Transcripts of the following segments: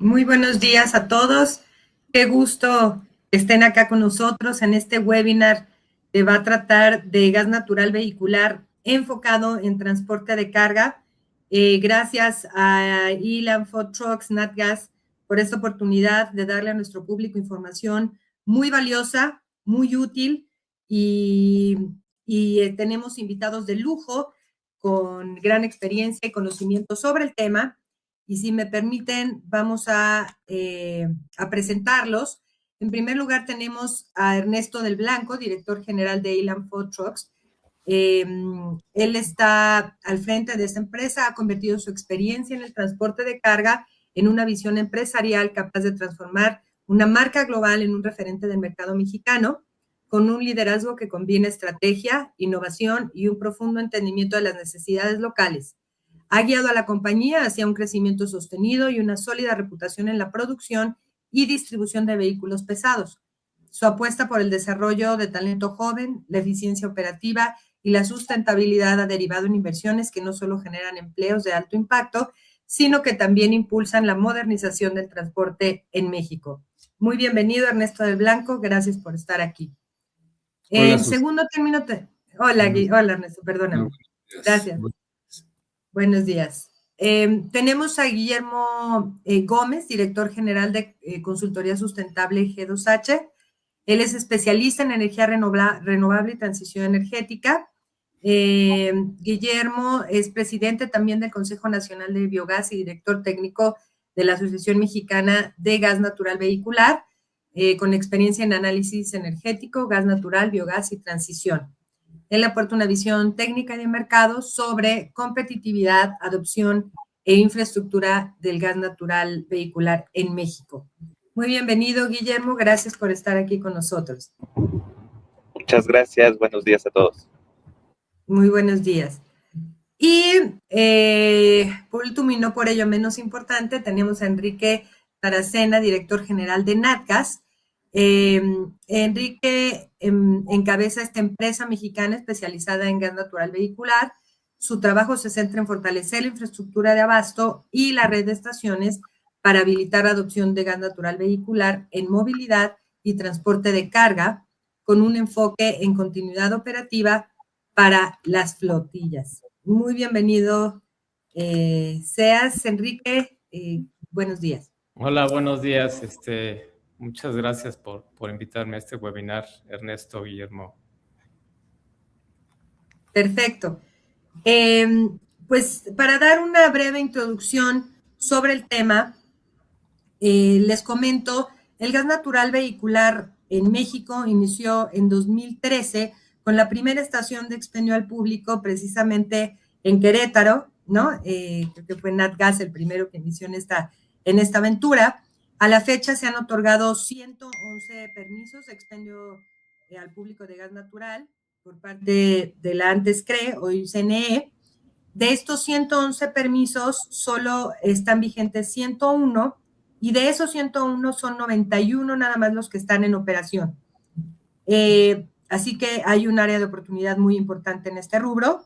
Muy buenos días a todos. Qué gusto que estén acá con nosotros en este webinar que va a tratar de gas natural vehicular enfocado en transporte de carga. Gracias a Elan Food Trucks, NatGas, por esta oportunidad de darle a nuestro público información muy valiosa, muy útil y tenemos invitados de lujo con gran experiencia y conocimiento sobre el tema. Y si me permiten, vamos a presentarlos. En primer lugar, tenemos a Ernesto del Blanco, director general de Elan Food Trucks. Él está al frente de esta empresa, ha convertido su experiencia en el transporte de carga en una visión empresarial capaz de transformar una marca global en un referente del mercado mexicano, con un liderazgo que combina estrategia, innovación y un profundo entendimiento de las necesidades locales. Ha guiado a la compañía hacia un crecimiento sostenido y una sólida reputación en la producción y distribución de vehículos pesados. Su apuesta por el desarrollo de talento joven, la eficiencia operativa y la sustentabilidad ha derivado en inversiones que no solo generan empleos de alto impacto, sino que también impulsan la modernización del transporte en México. Muy bienvenido, Ernesto del Blanco. Gracias por estar aquí. Hola, En segundo término, hola Ernesto, perdóname. Gracias. Buenos días. Tenemos a Guillermo Gómez, director general de Consultoría Sustentable G2H. Él es especialista en energía renovable y transición energética. Guillermo es presidente también del Consejo Nacional de Biogás y director técnico de la Asociación Mexicana de Gas Natural Vehicular, con experiencia en análisis energético, gas natural, biogás y transición. Él aporta una visión técnica de mercado sobre competitividad, adopción e infraestructura del gas natural vehicular en México. Muy bienvenido, Guillermo. Gracias por estar aquí con nosotros. Muchas gracias. Buenos días a todos. Muy buenos días. Y por último, y no por ello menos importante, tenemos a Enrique Taracena, director general de NatGas. Enrique encabeza esta empresa mexicana especializada en gas natural vehicular. Su trabajo se centra en fortalecer la infraestructura de abasto y la red de estaciones para habilitar la adopción de gas natural vehicular en movilidad y transporte de carga, con un enfoque en continuidad operativa para las flotillas. Muy bienvenido seas, Enrique. Buenos días. Hola, buenos días. Muchas gracias por invitarme a este webinar, Ernesto, Guillermo. Perfecto. Pues para dar una breve introducción sobre el tema, les comento, el gas natural vehicular en México inició en 2013 con la primera estación de expendio al público precisamente en Querétaro, ¿no? Creo que fue NatGas el primero que inició en esta aventura. A la fecha se han otorgado 111 permisos de expendio al público de gas natural por parte de la antes CRE, hoy CNE. De estos 111 permisos, solo están vigentes 101 y de esos 101 son 91 nada más los que están en operación. Así que hay un área de oportunidad muy importante en este rubro.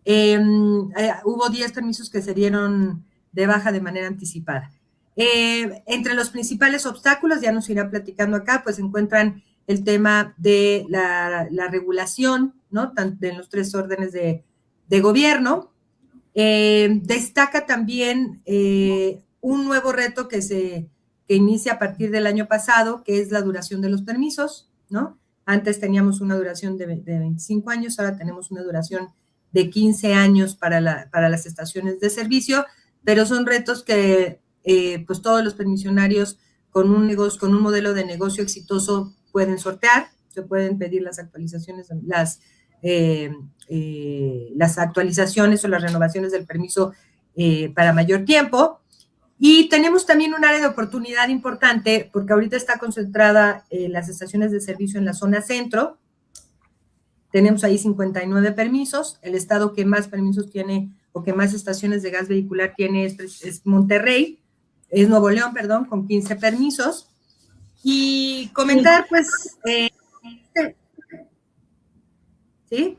Hubo 10 permisos que se dieron de baja de manera anticipada. Entre los principales obstáculos, ya nos irá platicando acá, pues se encuentran el tema de la regulación, ¿no? En los 3 órdenes de gobierno. Destaca también un nuevo reto que inicia a partir del año pasado, que es la duración de los permisos, ¿no? Antes teníamos una duración de 25 años, ahora tenemos una duración de 15 años para las estaciones de servicio, pero son retos que pues todos los permisionarios con un modelo de negocio exitoso pueden sortear, se pueden pedir las actualizaciones, las actualizaciones o las renovaciones del permiso para mayor tiempo. Y tenemos también un área de oportunidad importante porque ahorita está concentrada las estaciones de servicio en la zona centro. Tenemos ahí 59 permisos. El estado que más permisos tiene o que más estaciones de gas vehicular tiene es Monterrey, es Nuevo León, perdón, con 15 permisos. Y comentar, pues, ¿sí?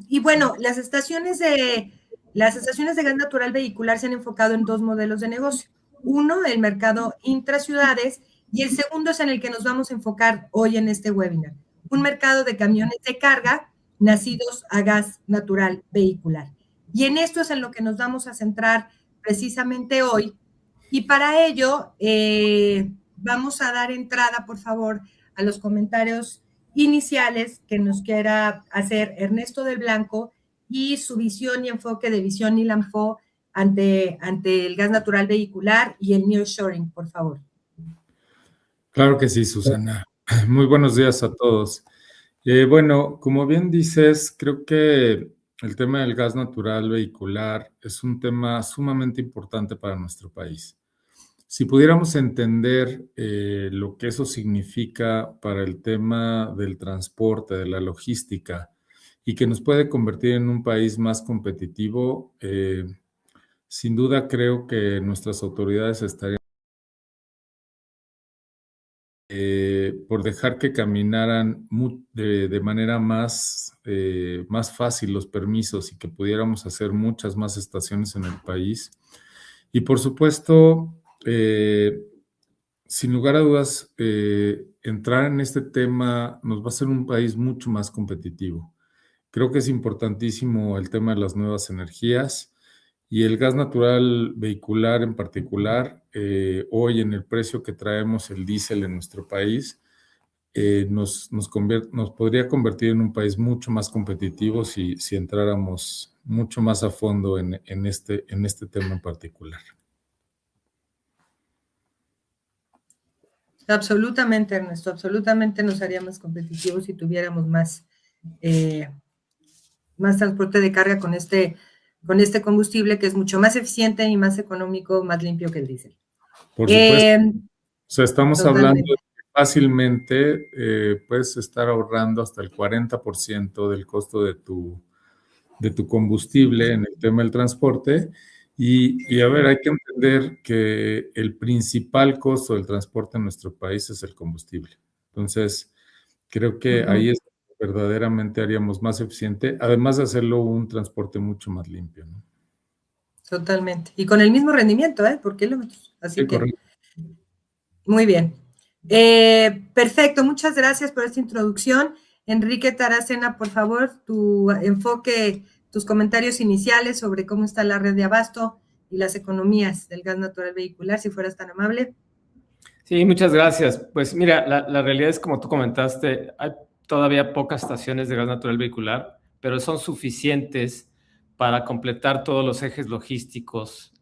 Y bueno, las estaciones de Las estaciones de gas natural vehicular se han enfocado en dos modelos de negocio. Uno, el mercado intraciudades, y el segundo es en el que nos vamos a enfocar hoy en este webinar. Un mercado de camiones de carga nacidos a gas natural vehicular. Y en esto es en lo que nos vamos a centrar precisamente hoy. Y para ello vamos a dar entrada, por favor, a los comentarios iniciales que nos quiera hacer Ernesto del Blanco y su visión y enfoque de Visión Ilam-Fo ante el gas natural vehicular y el nearshoring, por favor. Claro que sí, Susana. Muy buenos días a todos. Bueno, como bien dices, creo que el tema del gas natural vehicular es un tema sumamente importante para nuestro país. Si pudiéramos entender lo que eso significa para el tema del transporte, de la logística, y que nos puede convertir en un país más competitivo, sin duda creo que nuestras autoridades estarían por dejar que caminaran de manera más fácil los permisos y que pudiéramos hacer muchas más estaciones en el país. Y por supuesto, sin lugar a dudas, entrar en este tema nos va a hacer un país mucho más competitivo. Creo que es importantísimo el tema de las nuevas energías y el gas natural vehicular en particular. Hoy en el precio que traemos el diésel en nuestro país, nos podría convertir en un país mucho más competitivo si entráramos mucho más a fondo en este tema en particular. Absolutamente, Ernesto, absolutamente nos haría más competitivos si tuviéramos más transporte de carga con este combustible que es mucho más eficiente y más económico, más limpio que el diésel. Por supuesto. O sea, estamos totalmente hablando de que fácilmente puedes estar ahorrando hasta el 40% del costo de tu combustible en el tema del transporte. Y a ver, hay que entender que el principal costo del transporte en nuestro país es el combustible. Entonces, creo que ahí es verdaderamente haríamos más eficiente, además de hacerlo un transporte mucho más limpio, ¿no? Totalmente. Y con el mismo rendimiento, por kilómetros. Así sí, que, correcto. Muy bien. Perfecto, muchas gracias por esta introducción. Enrique Taracena, por favor, tu enfoque, tus comentarios iniciales sobre cómo está la red de abasto y las economías del gas natural vehicular, si fueras tan amable. Sí, muchas gracias. Pues mira, la realidad es, como tú comentaste, hay todavía pocas estaciones de gas natural vehicular, pero son suficientes para completar todos los ejes logísticos,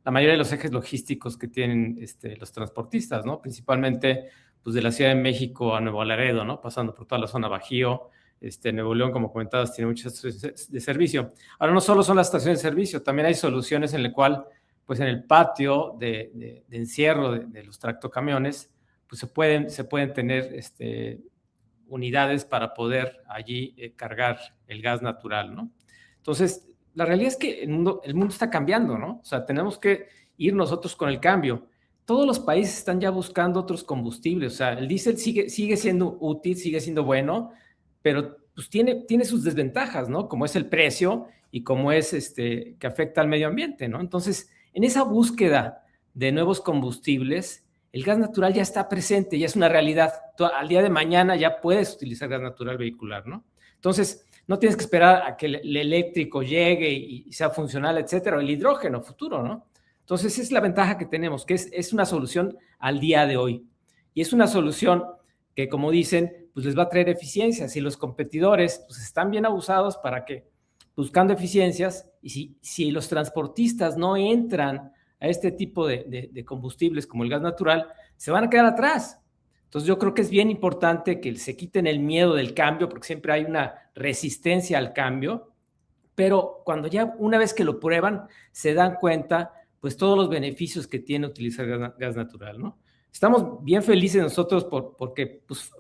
la mayoría de los ejes logísticos que tienen los transportistas, ¿no? Principalmente pues, de la Ciudad de México a Nuevo Laredo, ¿no? Pasando por toda la zona Bajío. Nuevo León, como comentabas, tiene muchas estaciones de servicio. Ahora, no solo son las estaciones de servicio, también hay soluciones en las cuales, pues en el patio de encierro de los tractocamiones, pues se pueden tener unidades para poder allí cargar el gas natural, ¿no? Entonces, la realidad es que el mundo está cambiando, ¿no? O sea, tenemos que ir nosotros con el cambio. Todos los países están ya buscando otros combustibles. O sea, el diésel sigue siendo útil, sigue siendo bueno, pero pues tiene sus desventajas, ¿no? Como es el precio y como es que afecta al medio ambiente, ¿no? Entonces, en esa búsqueda de nuevos combustibles, el gas natural ya está presente, ya es una realidad. Al día de mañana ya puedes utilizar gas natural vehicular, ¿no? Entonces, no tienes que esperar a que el eléctrico llegue y sea funcional, etcétera, o el hidrógeno futuro, ¿no? Entonces, esa es la ventaja que tenemos, que es una solución al día de hoy. Y es una solución que, como dicen, pues les va a traer eficiencias. Y los competidores pues están bien abusados para que, buscando eficiencias, y si los transportistas no entran a este tipo de combustibles como el gas natural, se van a quedar atrás. Entonces yo creo que es bien importante que se quiten el miedo del cambio, porque siempre hay una resistencia al cambio, pero cuando ya una vez que lo prueban, se dan cuenta pues todos los beneficios que tiene utilizar gas natural, ¿no? Estamos bien felices nosotros porque pues,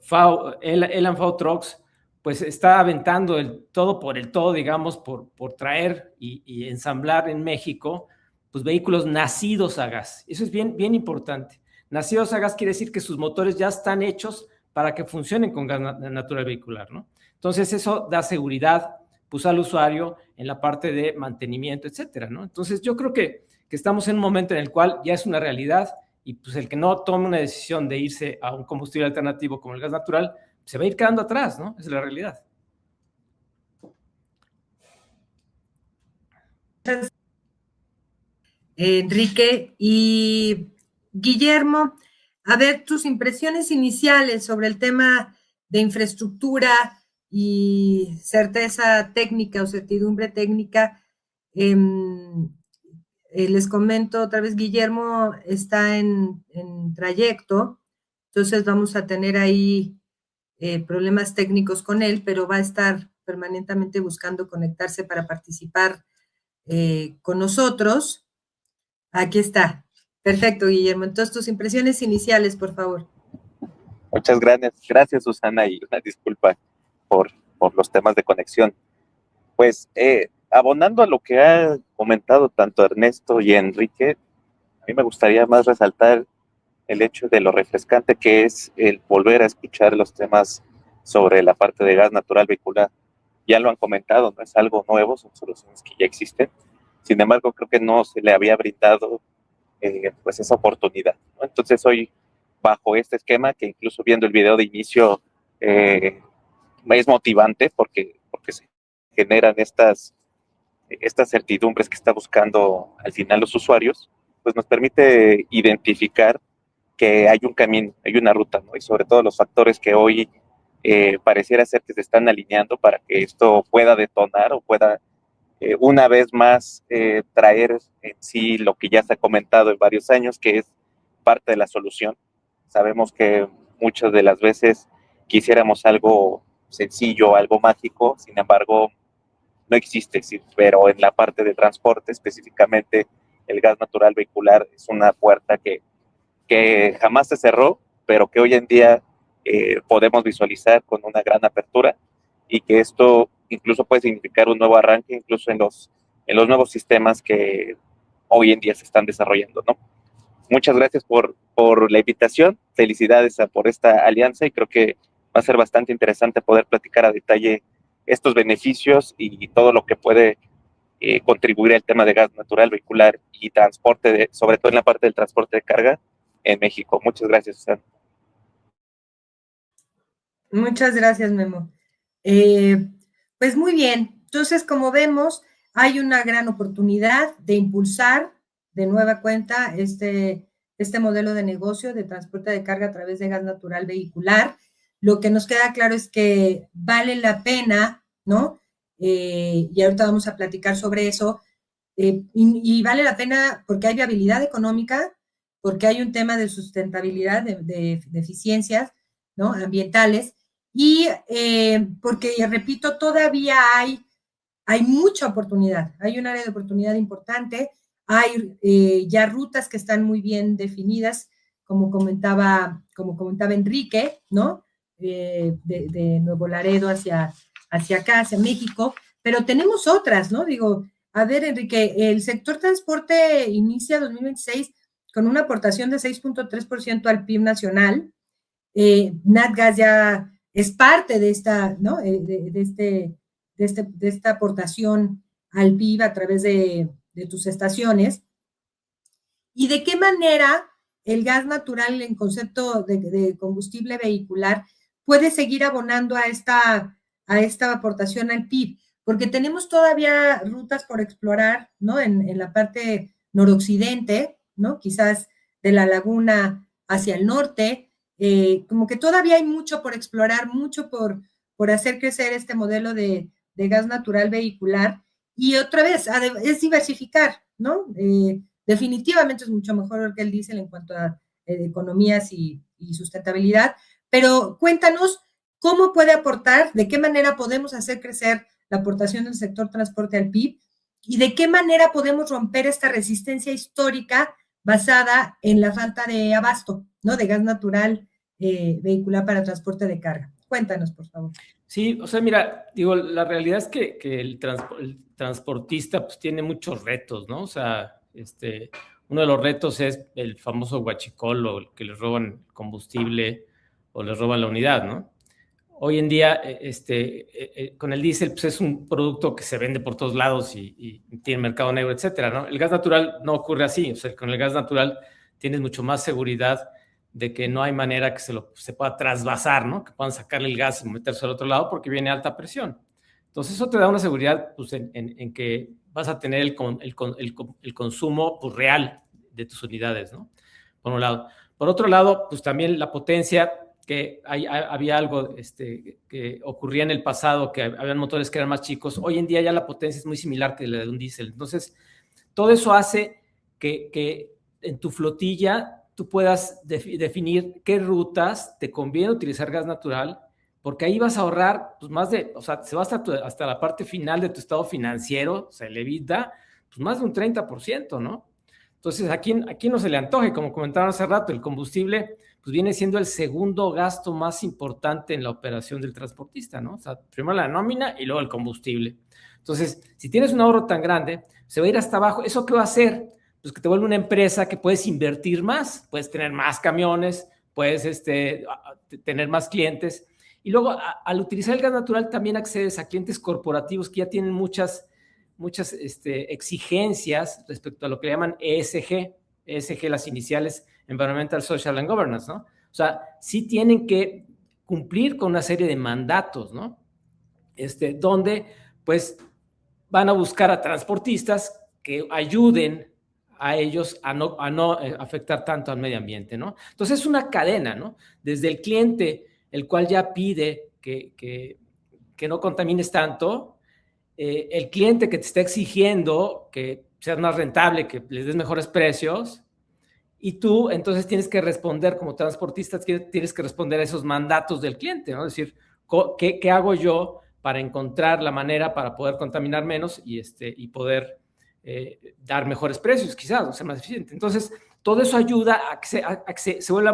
Elam-Fo Trucks pues está aventando el todo por el todo, digamos, por traer y ensamblar en México pues vehículos nacidos a gas. Eso es bien, bien importante. Nacidos a gas quiere decir que sus motores ya están hechos para que funcionen con gas natural vehicular, ¿no? Entonces eso da seguridad pues al usuario en la parte de mantenimiento, etcétera, ¿no? Entonces yo creo que estamos en un momento en el cual ya es una realidad y pues el que no tome una decisión de irse a un combustible alternativo como el gas natural, se va a ir quedando atrás, ¿no? Esa es la realidad. Enrique y Guillermo, a ver tus impresiones iniciales sobre el tema de infraestructura y certeza técnica o certidumbre técnica. Les comento otra vez, Guillermo está en trayecto, entonces vamos a tener ahí problemas técnicos con él, pero va a estar permanentemente buscando conectarse para participar con nosotros. Aquí está. Perfecto, Guillermo. Entonces, tus impresiones iniciales, por favor. Muchas gracias, Susana, y una disculpa por los temas de conexión. Pues, abonando a lo que ha comentado tanto Ernesto y Enrique, a mí me gustaría más resaltar el hecho de lo refrescante que es el volver a escuchar los temas sobre la parte de gas natural vehicular. Ya lo han comentado, no es algo nuevo, son soluciones que ya existen. Sin embargo, creo que no se le había brindado pues esa oportunidad, ¿no? Entonces hoy, bajo este esquema, que incluso viendo el video de inicio es motivante porque se generan estas certidumbres que está buscando al final los usuarios, pues nos permite identificar que hay un camino, hay una ruta, ¿no? Y sobre todo los factores que hoy pareciera ser que se están alineando para que esto pueda detonar o pueda una vez más traer en sí lo que ya se ha comentado en varios años, que es parte de la solución. Sabemos que muchas de las veces quisiéramos algo sencillo, algo mágico, sin embargo, no existe, sí, pero en la parte de transporte, específicamente el gas natural vehicular es una puerta que jamás se cerró, pero que hoy en día podemos visualizar con una gran apertura y que esto incluso puede significar un nuevo arranque, incluso en los nuevos sistemas que hoy en día se están desarrollando, ¿no? Muchas gracias por la invitación, felicidades por esta alianza y creo que va a ser bastante interesante poder platicar a detalle estos beneficios y todo lo que puede contribuir al tema de gas natural vehicular y transporte, sobre todo en la parte del transporte de carga en México. Muchas gracias, Susana. Muchas gracias, Memo. Pues muy bien. Entonces, como vemos, hay una gran oportunidad de impulsar de nueva cuenta este modelo de negocio de transporte de carga a través de gas natural vehicular. Lo que nos queda claro es que vale la pena, ¿no? Y ahorita vamos a platicar sobre eso. Y vale la pena porque hay viabilidad económica, porque hay un tema de sustentabilidad, de eficiencias, ¿no? Ambientales, y porque, repito, todavía hay mucha oportunidad, hay un área de oportunidad importante, hay ya rutas que están muy bien definidas, como comentaba Enrique, ¿no? De Nuevo Laredo hacia acá, hacia México, pero tenemos otras, ¿no? Digo, a ver, Enrique, el sector transporte inicia 2026 con una aportación de 6.3% al PIB nacional. NatGas ya es parte de esta, ¿no? de esta aportación al PIB a través de tus estaciones. ¿Y de qué manera el gas natural en concepto de combustible vehicular puede seguir abonando a esta aportación al PIB? Porque tenemos todavía rutas por explorar, ¿no? En la parte noroccidente, ¿no? Quizás de la laguna hacia el norte, como que todavía hay mucho por explorar, mucho por hacer crecer este modelo de gas natural vehicular. Y otra vez, es diversificar, ¿no? Definitivamente es mucho mejor que el diésel en cuanto a economías y sustentabilidad, pero cuéntanos cómo puede aportar, de qué manera podemos hacer crecer la aportación del sector transporte al PIB y de qué manera podemos romper esta resistencia histórica basada en la falta de abasto, ¿no? De gas natural vehicular para transporte de carga. Cuéntanos, por favor. Sí, o sea, mira, digo, la realidad es que el transportista pues tiene muchos retos, ¿no? O sea, uno de los retos es el famoso huachicol o que les roban combustible o les roban la unidad, ¿no? Hoy en día, con el diésel, pues es un producto que se vende por todos lados y tiene mercado negro, etcétera, ¿no? El gas natural no ocurre así. O sea, con el gas natural tienes mucho más seguridad de que no hay manera que se pueda trasvasar, ¿no? Que puedan sacarle el gas y meterse al otro lado porque viene a alta presión. Entonces, eso te da una seguridad, pues, en que vas a tener el consumo, pues, real de tus unidades, ¿no? Por un lado. Por otro lado, pues también la potencia, que había algo que ocurría en el pasado, que había motores que eran más chicos. Hoy en día ya la potencia es muy similar que la de un diésel. Entonces, todo eso hace que en tu flotilla tú puedas definir qué rutas te conviene utilizar gas natural, porque ahí vas a ahorrar, pues, o sea, se va hasta la parte final de tu estado financiero, o sea, el EBITDA, pues más de un 30%, ¿no? Entonces, aquí no se le antoje, como comentaron hace rato, el combustible pues viene siendo el segundo gasto más importante en la operación del transportista, ¿no? O sea, primero la nómina y luego el combustible. Entonces, si tienes un ahorro tan grande, se va a ir hasta abajo. ¿Eso qué va a hacer? Pues que te vuelve una empresa que puedes invertir más, puedes tener más camiones, puedes tener más clientes. Y luego, al utilizar el gas natural, también accedes a clientes corporativos que ya tienen muchas exigencias respecto a lo que le llaman ESG, las iniciales, Environmental, Social and Governance, ¿no? O sea, sí tienen que cumplir con una serie de mandatos, ¿no? Donde, pues, van a buscar a transportistas que ayuden a ellos a no afectar tanto al medio ambiente, ¿no? Entonces, es una cadena, ¿no? Desde el cliente, el cual ya pide que no contamines tanto, el cliente que te está exigiendo que seas más rentable, que les des mejores precios, y tú entonces tienes que responder como transportista, tienes que responder a esos mandatos del cliente, ¿no? Es decir, ¿qué hago yo para encontrar la manera para poder contaminar menos y poder dar mejores precios, quizás, o sea, más eficiente? Entonces, todo eso ayuda a que se vuelva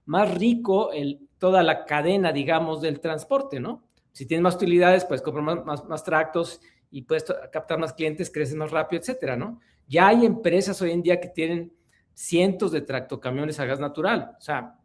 más rico toda la cadena, digamos, del transporte, ¿no? Si tienes más utilidades, puedes comprar más tractos y puedes captar más clientes, creces más rápido, etcétera, ¿no? Ya hay empresas hoy en día que tienen cientos de tractocamiones a gas natural. O sea,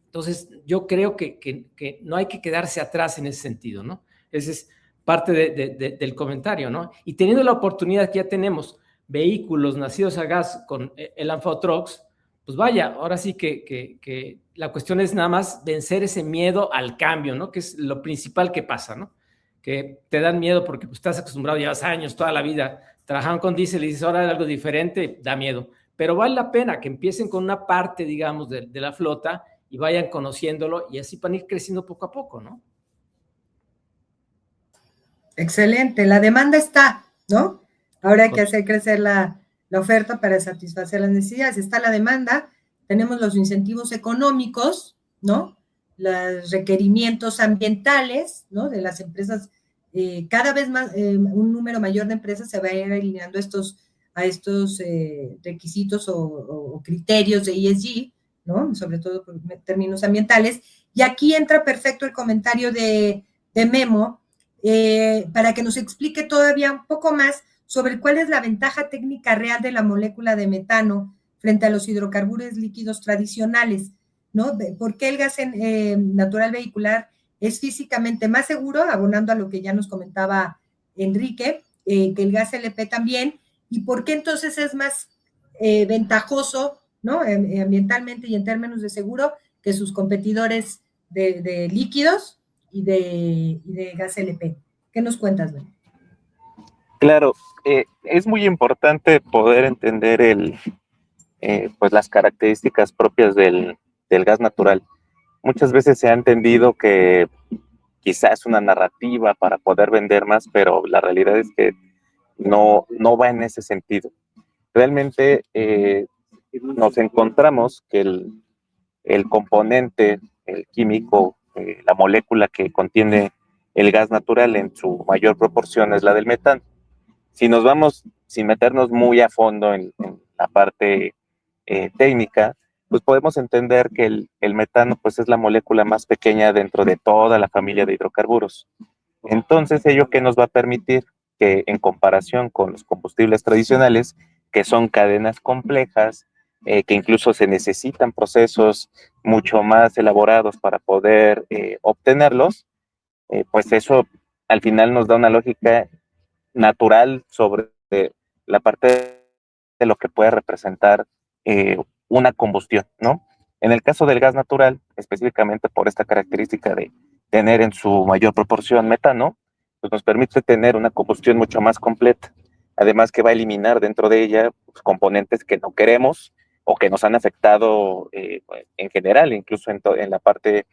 entonces yo creo que no hay que quedarse atrás en ese sentido, ¿no? Ese es parte del comentario, ¿no? Y teniendo la oportunidad que ya tenemos vehículos nacidos a gas con el Trucks, pues vaya, ahora sí que la cuestión es nada más vencer ese miedo al cambio, ¿no? Que es lo principal que pasa, ¿no? Que te dan miedo porque pues, estás acostumbrado, llevas años, toda la vida, trabajando con diésel y dices, ahora hay algo diferente, da miedo. Pero vale la pena que empiecen con una parte, digamos, de la flota y vayan conociéndolo y así van a ir creciendo poco a poco, ¿no? Excelente, la demanda está, ¿no? Ahora hay que hacer crecer la oferta para satisfacer las necesidades. Está la demanda, tenemos los incentivos económicos, ¿no? Los requerimientos ambientales, ¿no? De las empresas, cada vez más, un número mayor de empresas se va a ir alineando a estos requisitos o criterios de ESG, ¿no? Sobre todo por términos ambientales. Y aquí entra perfecto el comentario de Memo, para que nos explique todavía un poco más sobre cuál es la ventaja técnica real de la molécula de metano frente a los hidrocarburos líquidos tradicionales, ¿no? ¿Por qué el gas natural vehicular es físicamente más seguro, abonando a lo que ya nos comentaba Enrique, que el gas LP también? ¿Y por qué entonces es más ventajoso, ¿no? Ambientalmente y en términos de seguro que sus competidores de líquidos y de gas LP? ¿Qué nos cuentas, Ben? Claro, es muy importante poder entender pues las características propias del gas natural. Muchas veces se ha entendido que quizás es una narrativa para poder vender más, pero la realidad es que no va en ese sentido. Realmente nos encontramos que el componente, el químico, la molécula que contiene el gas natural en su mayor proporción es la del metano. Si nos vamos, sin meternos muy a fondo en la parte técnica, pues podemos entender que el metano pues es la molécula más pequeña dentro de toda la familia de hidrocarburos. Entonces, ello que nos va a permitir que en comparación con los combustibles tradicionales, que son cadenas complejas, que incluso se necesitan procesos mucho más elaborados para poder obtenerlos, pues eso al final nos da una lógica natural sobre la parte de lo que puede representar una combustión, ¿no? En el caso del gas natural, específicamente por esta característica de tener en su mayor proporción metano, pues nos permite tener una combustión mucho más completa. Además que va a eliminar dentro de ella pues, componentes que no queremos o que nos han afectado en general, incluso en la parte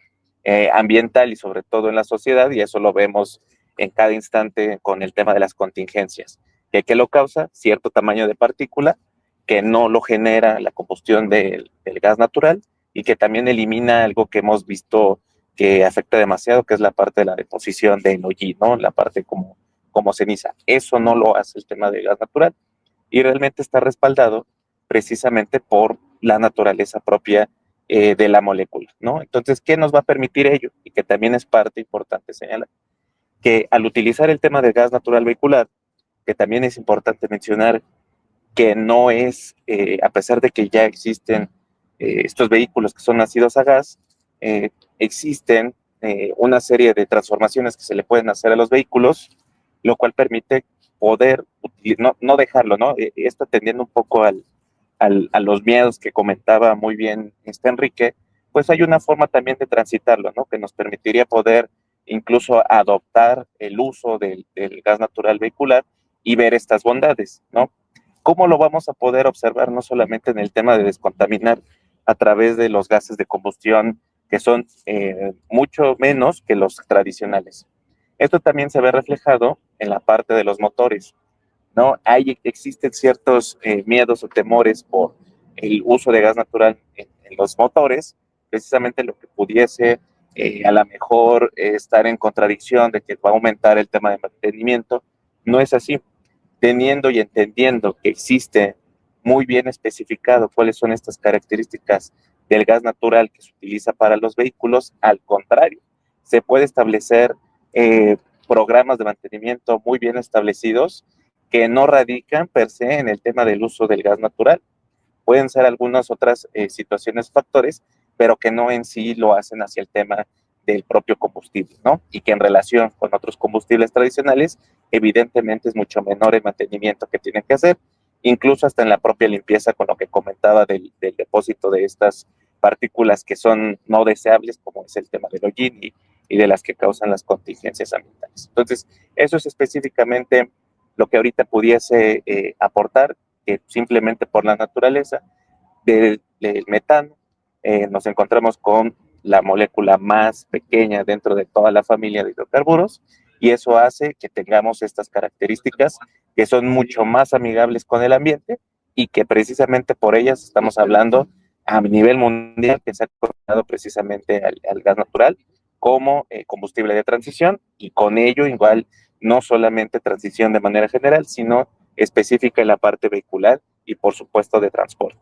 ambiental y sobre todo en la sociedad, y eso lo vemos en cada instante con el tema de las contingencias. ¿Qué lo causa? Cierto tamaño de partícula que no lo genera la combustión del gas natural y que también elimina algo que hemos visto que afecta demasiado, que es la parte de la deposición de NOx, ¿no? La parte como ceniza. Eso no lo hace el tema del gas natural y realmente está respaldado precisamente por la naturaleza propia de la molécula, ¿no? Entonces, ¿qué nos va a permitir ello? Y que también es parte importante señalar, que al utilizar el tema del gas natural vehicular, que también es importante mencionar que no es, a pesar de que ya existen estos vehículos que son nacidos a gas, existen una serie de transformaciones que se le pueden hacer a los vehículos, lo cual permite poder no dejarlo, ¿no? Esto atendiendo un poco a los miedos que comentaba muy bien Enrique, pues hay una forma también de transitarlo, ¿no? Que nos permitiría poder incluso adoptar el uso del gas natural vehicular y ver estas bondades, ¿no? ¿Cómo lo vamos a poder observar no solamente en el tema de descontaminar a través de los gases de combustión que son mucho menos que los tradicionales? Esto también se ve reflejado en la parte de los motores, ¿no? Existen ciertos miedos o temores por el uso de gas natural en los motores, precisamente lo que pudiese a lo mejor estar en contradicción de que va a aumentar el tema de mantenimiento. No es así. Teniendo y entendiendo que existe muy bien especificado cuáles son estas características del gas natural que se utiliza para los vehículos, al contrario, se puede establecer programas de mantenimiento muy bien establecidos que no radican per se en el tema del uso del gas natural. Pueden ser algunas otras situaciones, factores, pero que no en sí lo hacen hacia el tema del propio combustible, ¿no? Y que en relación con otros combustibles tradicionales, evidentemente es mucho menor el mantenimiento que tienen que hacer, incluso hasta en la propia limpieza, con lo que comentaba del depósito de estas partículas que son no deseables, como es el tema del hollín y de las que causan las contingencias ambientales. Entonces, eso es específicamente lo que ahorita pudiese aportar, que simplemente por la naturaleza del metano nos encontramos con la molécula más pequeña dentro de toda la familia de hidrocarburos, y eso hace que tengamos estas características que son mucho más amigables con el ambiente y que precisamente por ellas estamos hablando a nivel mundial, que se ha considerado precisamente al gas natural como combustible de transición, y con ello igual no solamente transición de manera general, sino específica en la parte vehicular y por supuesto de transporte.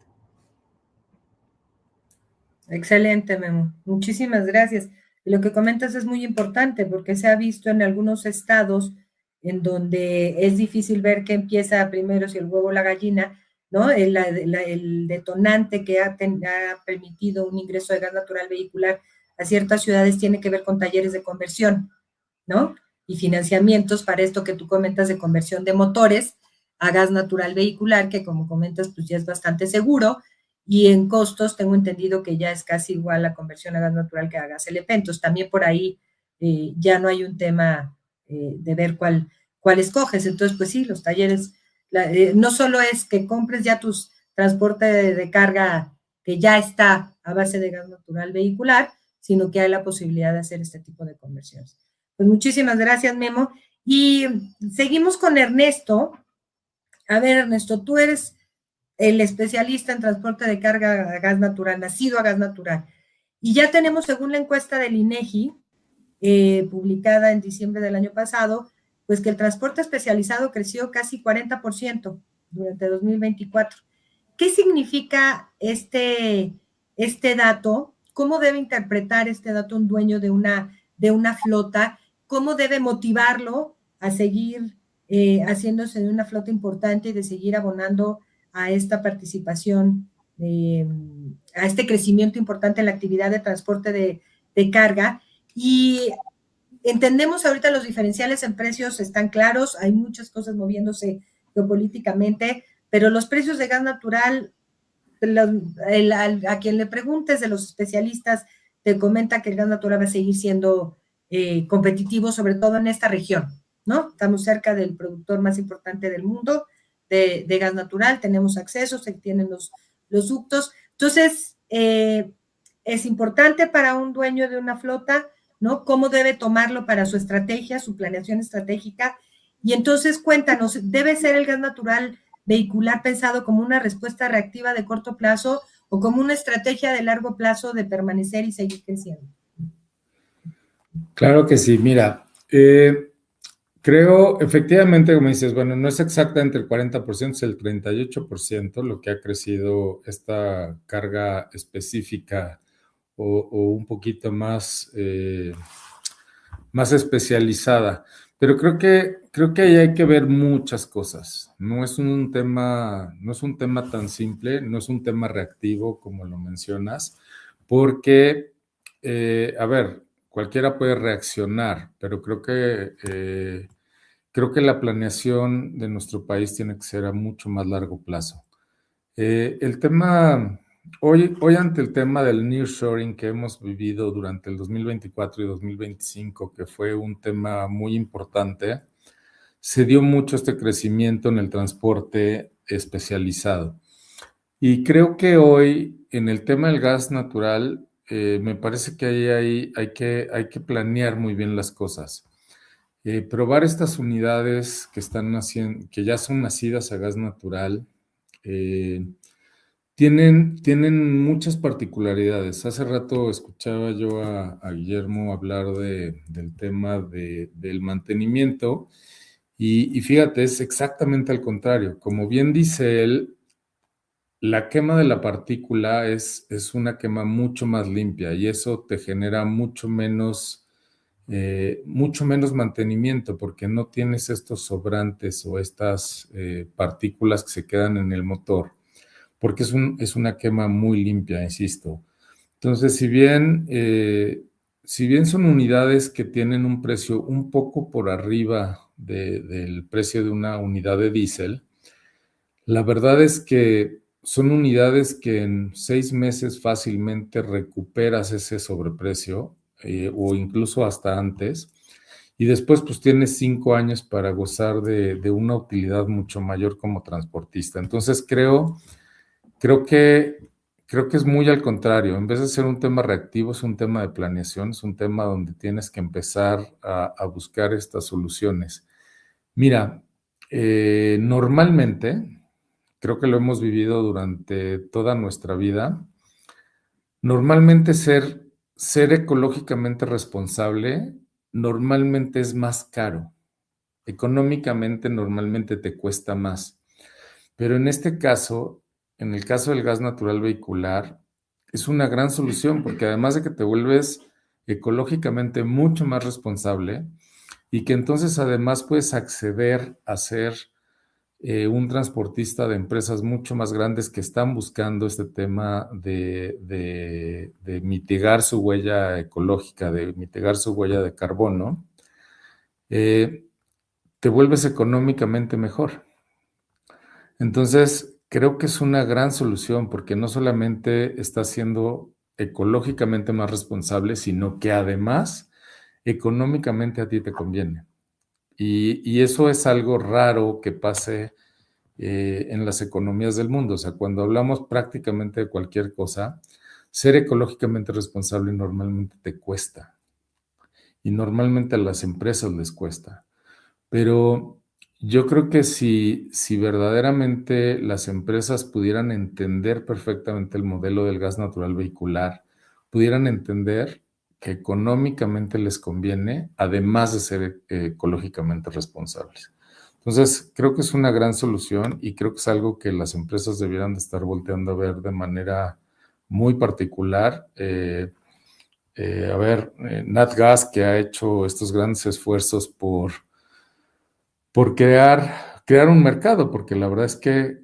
Excelente, Memo. Muchísimas gracias. Y lo que comentas es muy importante porque se ha visto en algunos estados en donde es difícil ver qué empieza primero, si el huevo o la gallina, ¿no? El detonante que ha permitido un ingreso de gas natural vehicular a ciertas ciudades tiene que ver con talleres de conversión, ¿no? Y financiamientos para esto que tú comentas de conversión de motores a gas natural vehicular, que como comentas, pues ya es bastante seguro, y en costos tengo entendido que ya es casi igual la conversión a gas natural que a gas LP. Entonces también por ahí ya no hay un tema de ver cuál escoges. Entonces, pues sí, los talleres, no solo es que compres ya tu transporte de carga que ya está a base de gas natural vehicular, sino que hay la posibilidad de hacer este tipo de conversiones. Pues muchísimas gracias, Memo. Y seguimos con Ernesto. A ver, Ernesto, tú eres el especialista en transporte de carga a gas natural, nacido a gas natural. Y ya tenemos, según la encuesta del INEGI, publicada en diciembre del año pasado, pues que el transporte especializado creció casi 40% durante 2024. ¿Qué significa este dato? ¿Cómo debe interpretar este dato un dueño de una flota? ¿Cómo debe motivarlo a seguir haciéndose de una flota importante y de seguir abonando a esta participación, a este crecimiento importante en la actividad de transporte de carga? Y entendemos ahorita los diferenciales en precios están claros, hay muchas cosas moviéndose geopolíticamente, pero los precios de gas natural, a quien le preguntes de los especialistas, te comenta que el gas natural va a seguir siendo competitivo, sobre todo en esta región, ¿no? Estamos cerca del productor más importante del mundo de gas natural, tenemos acceso, se tienen los ductos. Entonces, es importante para un dueño de una flota, ¿no? Cómo debe tomarlo para su estrategia, su planeación estratégica. Y entonces, cuéntanos, ¿debe ser el gas natural vehicular pensado como una respuesta reactiva de corto plazo o como una estrategia de largo plazo de permanecer y seguir creciendo? Claro que sí, mira, creo efectivamente, como dices, bueno, no es exactamente el 40%, es el 38% lo que ha crecido esta carga específica o un poquito más, más especializada. Pero creo que ahí hay que ver muchas cosas. No es un tema tan simple, no es un tema reactivo como lo mencionas, porque, a ver, cualquiera puede reaccionar, pero creo que la planeación de nuestro país tiene que ser a mucho más largo plazo. El tema, hoy ante el tema del nearshoring que hemos vivido durante el 2024 y 2025, que fue un tema muy importante, se dio mucho este crecimiento en el transporte especializado. Y creo que hoy, en el tema del gas natural, me parece que hay que planear muy bien las cosas. Probar estas unidades que están naciendo, que ya son nacidas a gas natural, tienen muchas particularidades. Hace rato escuchaba yo a Guillermo hablar del tema del mantenimiento y fíjate, es exactamente al contrario. Como bien dice él, la quema de la partícula es una quema mucho más limpia y eso te genera mucho menos mantenimiento porque no tienes estos sobrantes o estas partículas que se quedan en el motor, porque es una quema muy limpia, insisto. Entonces, si bien son unidades que tienen un precio un poco por arriba del precio de una unidad de diésel, la verdad es que son unidades que en 6 meses fácilmente recuperas ese sobreprecio o incluso hasta antes. Y después pues tienes 5 años para gozar de una utilidad mucho mayor como transportista. Entonces creo que es muy al contrario. En vez de ser un tema reactivo, es un tema de planeación, es un tema donde tienes que empezar a buscar estas soluciones. Mira, normalmente, creo que lo hemos vivido durante toda nuestra vida, normalmente ser ecológicamente responsable normalmente es más caro. Económicamente normalmente te cuesta más. Pero en este caso, en el caso del gas natural vehicular, es una gran solución porque además de que te vuelves ecológicamente mucho más responsable y que entonces además puedes acceder a ser un transportista de empresas mucho más grandes que están buscando este tema de mitigar su huella ecológica, de mitigar su huella de carbono, te vuelves económicamente mejor. Entonces, creo que es una gran solución porque no solamente estás siendo ecológicamente más responsable, sino que además económicamente a ti te conviene. Y eso es algo raro que pase en las economías del mundo. O sea, cuando hablamos prácticamente de cualquier cosa, ser ecológicamente responsable normalmente te cuesta. Y normalmente a las empresas les cuesta. Pero yo creo que si verdaderamente las empresas pudieran entender perfectamente el modelo del gas natural vehicular, pudieran entender que económicamente les conviene, además de ser ecológicamente responsables. Entonces, creo que es una gran solución y creo que es algo que las empresas debieran de estar volteando a ver de manera muy particular. NatGas, que ha hecho estos grandes esfuerzos por crear un mercado, porque la verdad es que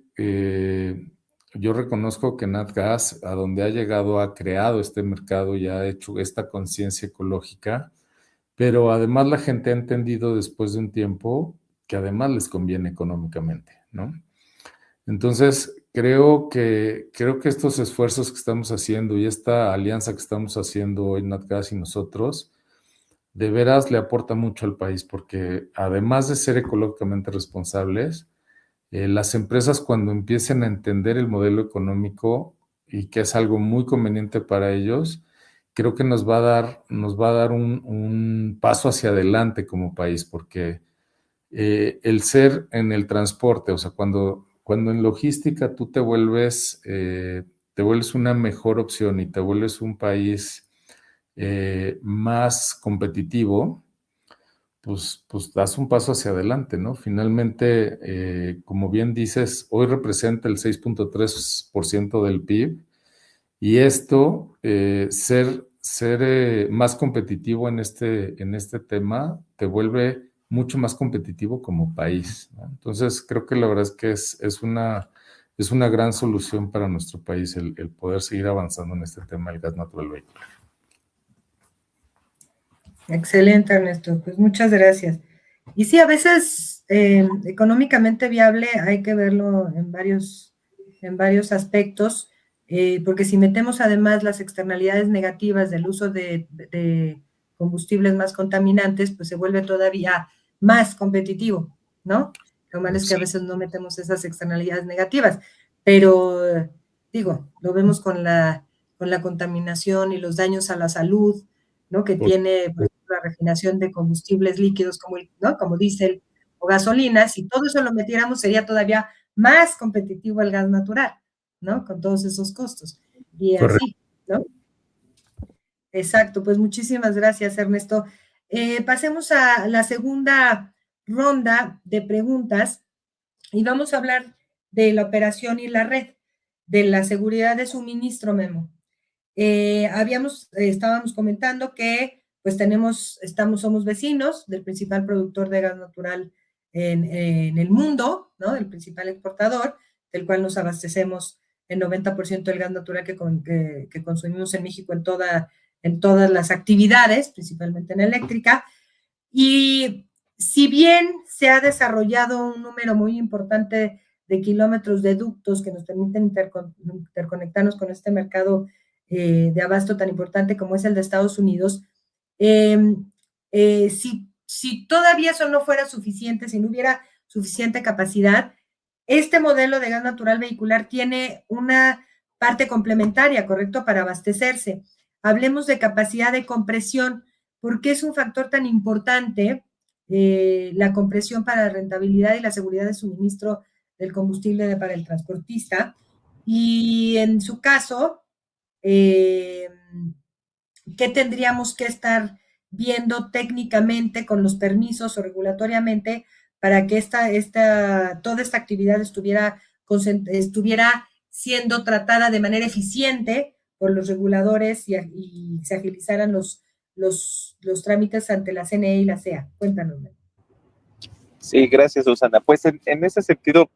yo reconozco que NatGas, a donde ha llegado, ha creado este mercado y ha hecho esta conciencia ecológica pero además la gente ha entendido después de un tiempo que además les conviene económicamente, ¿no? Entonces, creo que estos esfuerzos que estamos haciendo y esta alianza que estamos haciendo hoy, Natgas y nosotros, de veras le aporta mucho al país, porque además de ser ecológicamente responsables, las empresas cuando empiecen a entender el modelo económico y que es algo muy conveniente para ellos, creo que nos va a dar un paso hacia adelante como país, porque el ser en el transporte, o sea, cuando en logística tú te vuelves una mejor opción y te vuelves un país más competitivo, pues das un paso hacia adelante, ¿no? Finalmente, como bien dices, hoy representa el 6.3% del PIB y esto, ser más competitivo en este tema, te vuelve mucho más competitivo como país, ¿no? Entonces, creo que la verdad es que es una gran solución para nuestro país el poder seguir avanzando en este tema del gas natural vehicular. Excelente, Ernesto. Pues muchas gracias. Y sí, a veces económicamente viable hay que verlo en varios aspectos, porque si metemos además las externalidades negativas del uso de combustibles más contaminantes, pues se vuelve todavía más competitivo, ¿no? Lo malo es que a veces no metemos esas externalidades negativas, pero digo, lo vemos con la contaminación y los daños a la salud, ¿no? Que tiene pues, la refinación de combustibles líquidos ¿no? Como diésel o gasolina. Si todo eso lo metiéramos, sería todavía más competitivo el gas natural, ¿no? Con todos esos costos. Y así, ¿no? Exacto, pues muchísimas gracias, Ernesto. Pasemos a la segunda ronda de preguntas y vamos a hablar de la operación y la red, de la seguridad de suministro, Memo. Estábamos comentando que pues somos vecinos del principal productor de gas natural en el mundo, ¿no? El principal exportador, del cual nos abastecemos el 90% del gas natural que consumimos en México en todas las actividades, principalmente en eléctrica. Y si bien se ha desarrollado un número muy importante de kilómetros de ductos que nos permiten interconectarnos con este mercado de abasto tan importante como es el de Estados Unidos, si todavía eso no fuera suficiente, si no hubiera suficiente capacidad, este modelo de gas natural vehicular tiene una parte complementaria, ¿correcto?, para abastecerse. Hablemos de capacidad de compresión. ¿Por qué es un factor tan importante la compresión para la rentabilidad y la seguridad de suministro del combustible para el transportista? Y en su caso, ¿qué tendríamos que estar viendo técnicamente con los permisos o regulatoriamente para que toda esta actividad estuviera siendo tratada de manera eficiente por los reguladores y se agilizaran los trámites ante la CNE y la CEA? Cuéntanos. Sí, gracias, Susana. Pues en ese sentido,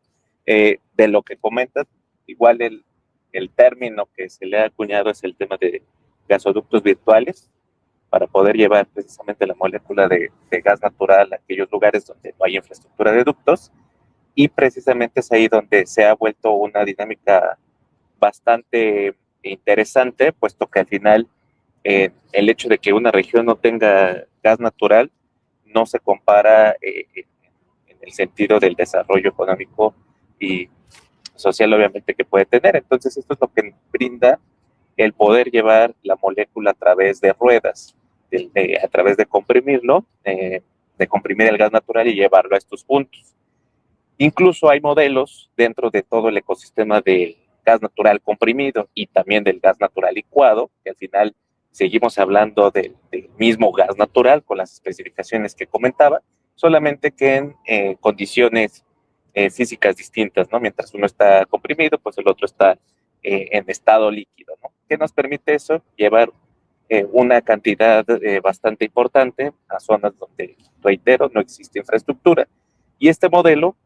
de lo que comentas, igual el término que se le ha acuñado es el tema de gasoductos virtuales, para poder llevar precisamente la molécula de gas natural a aquellos lugares donde no hay infraestructura de ductos, y precisamente es ahí donde se ha vuelto una dinámica bastante interesante, puesto que al final el hecho de que una región no tenga gas natural no se compara en el sentido del desarrollo económico y social, obviamente, que puede tener. Entonces, esto es lo que brinda el poder llevar la molécula a través de ruedas, a través de comprimirlo, de comprimir el gas natural y llevarlo a estos puntos. Incluso hay modelos dentro de todo el ecosistema del gas natural comprimido y también del gas natural licuado, que al final seguimos hablando del mismo gas natural con las especificaciones que comentaba, solamente que en condiciones físicas distintas, ¿no? Mientras uno está comprimido, pues el otro está en estado líquido, ¿no? ¿Qué nos permite eso? Llevar una cantidad bastante importante a zonas donde, reitero, no existe infraestructura. Y este modelo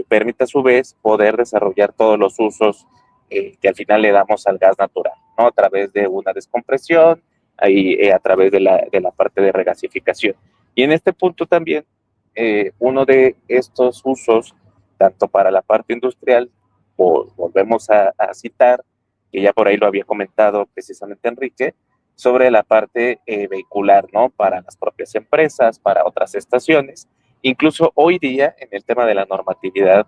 permite a su vez poder desarrollar todos los usos que al final le damos al gas natural, ¿no? A través de una descompresión, ahí a través de la parte de regasificación. Y en este punto también, uno de estos usos, tanto para la parte industrial, volvemos a citar, que ya por ahí lo había comentado precisamente Enrique, sobre la parte vehicular, ¿no? Para las propias empresas, para otras estaciones. Incluso hoy día, en el tema de la normatividad,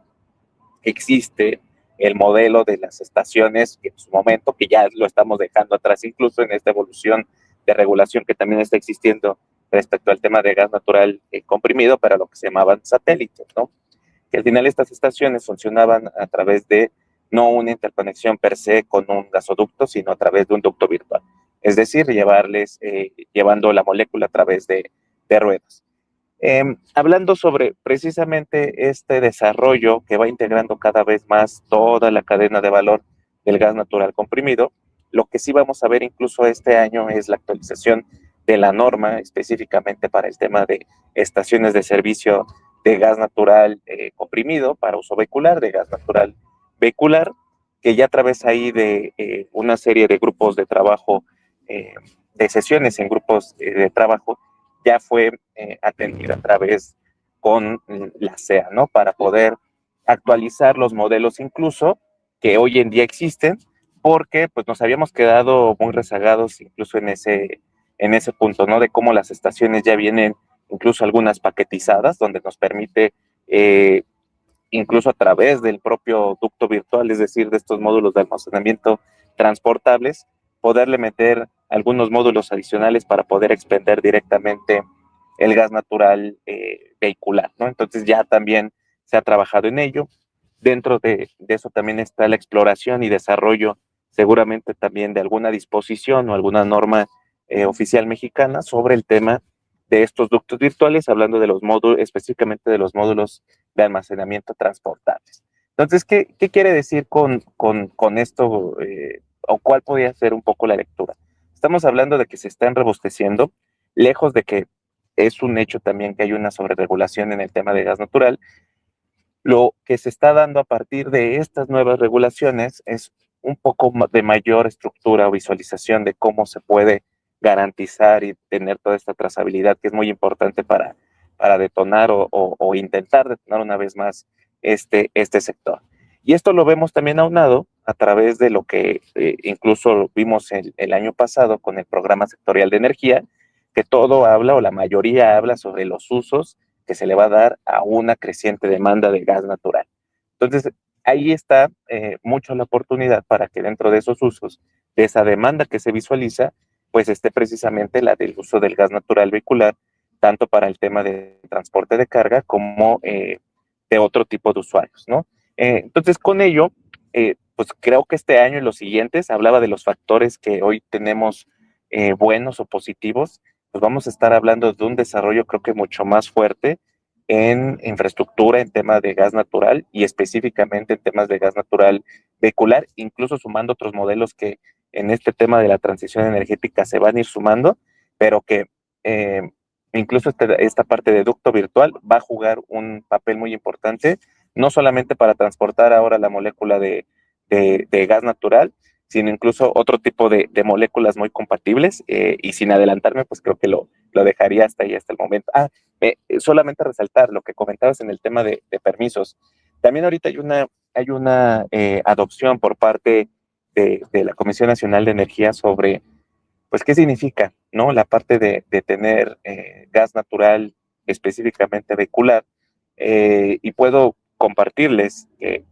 existe el modelo de las estaciones, que en su momento, que ya lo estamos dejando atrás, incluso en esta evolución de regulación que también está existiendo respecto al tema de gas natural comprimido, para lo que se llamaban satélites, ¿no? Que al final estas estaciones funcionaban a través de no una interconexión per se con un gasoducto, sino a través de un ducto virtual. Es decir, llevando la molécula a través de ruedas. Hablando sobre precisamente este desarrollo que va integrando cada vez más toda la cadena de valor del gas natural comprimido, lo que sí vamos a ver incluso este año es la actualización de la norma específicamente para el tema de estaciones de servicio de gas natural comprimido para uso vehicular, de gas natural vehicular, que ya a través ahí de una serie de grupos de trabajo, de sesiones en grupos de trabajo, ya fue atendida a través con la SEA, ¿no? Para poder actualizar los modelos incluso que hoy en día existen, porque pues nos habíamos quedado muy rezagados incluso en ese punto, ¿no? De cómo las estaciones ya vienen incluso algunas paquetizadas, donde nos permite incluso a través del propio ducto virtual, es decir, de estos módulos de almacenamiento transportables, poderle meter algunos módulos adicionales para poder expender directamente el gas natural vehicular, ¿no? Entonces ya también se ha trabajado en ello. Dentro de eso también está la exploración y desarrollo, seguramente también de alguna disposición o alguna norma oficial mexicana sobre el tema de estos ductos virtuales, hablando de los módulos, específicamente de los módulos de almacenamiento transportables. Entonces, ¿qué quiere decir con esto o cuál podría ser un poco la lectura? Estamos hablando de que se están robusteciendo, lejos de que es un hecho también que hay una sobreregulación en el tema de gas natural. Lo que se está dando a partir de estas nuevas regulaciones es un poco de mayor estructura o visualización de cómo se puede garantizar y tener toda esta trazabilidad que es muy importante para detonar o intentar detonar una vez más este sector. Y esto lo vemos también aunado a través de lo que incluso vimos el año pasado con el programa sectorial de energía, que todo habla o la mayoría habla sobre los usos que se le va a dar a una creciente demanda de gas natural. Entonces, ahí está mucho la oportunidad para que dentro de esos usos, de esa demanda que se visualiza, pues esté precisamente la del uso del gas natural vehicular, tanto para el tema de transporte de carga como de otro tipo de usuarios, ¿no? Entonces, con ello, pues creo que este año y los siguientes, hablaba de los factores que hoy tenemos buenos o positivos, pues vamos a estar hablando de un desarrollo creo que mucho más fuerte en infraestructura, en temas de gas natural y específicamente en temas de gas natural vehicular, incluso sumando otros modelos que en este tema de la transición energética se van a ir sumando, pero que incluso esta parte de ducto virtual va a jugar un papel muy importante, no solamente para transportar ahora la molécula de gas natural, sino incluso otro tipo de moléculas muy compatibles, y sin adelantarme, pues creo que lo dejaría hasta ahí, hasta el momento. Solamente resaltar lo que comentabas en el tema de permisos. También ahorita hay una adopción por parte de la Comisión Nacional de Energía sobre, pues, qué significa, ¿no? La parte de tener gas natural específicamente vehicular, y puedo compartirles que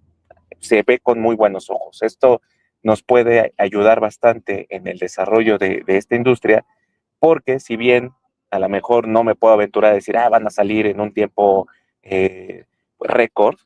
se ve con muy buenos ojos. Esto nos puede ayudar bastante en el desarrollo de esta industria, porque si bien a lo mejor no me puedo aventurar a decir, van a salir en un tiempo récord,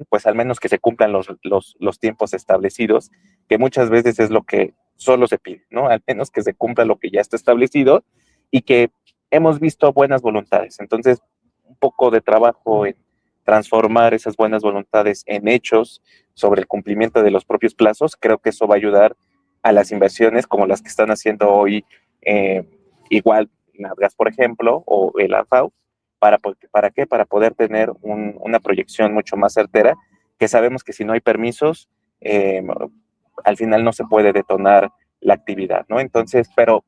pues al menos que se cumplan los tiempos establecidos, que muchas veces es lo que solo se pide, ¿no? Al menos que se cumpla lo que ya está establecido y que hemos visto buenas voluntades. Entonces, un poco de trabajo en transformar esas buenas voluntades en hechos sobre el cumplimiento de los propios plazos, creo que eso va a ayudar a las inversiones como las que están haciendo hoy, igual Natgas, por ejemplo, o el ANFAO, ¿para qué? Para poder tener una proyección mucho más certera, que sabemos que si no hay permisos, al final no se puede detonar la actividad, ¿no? Entonces, pero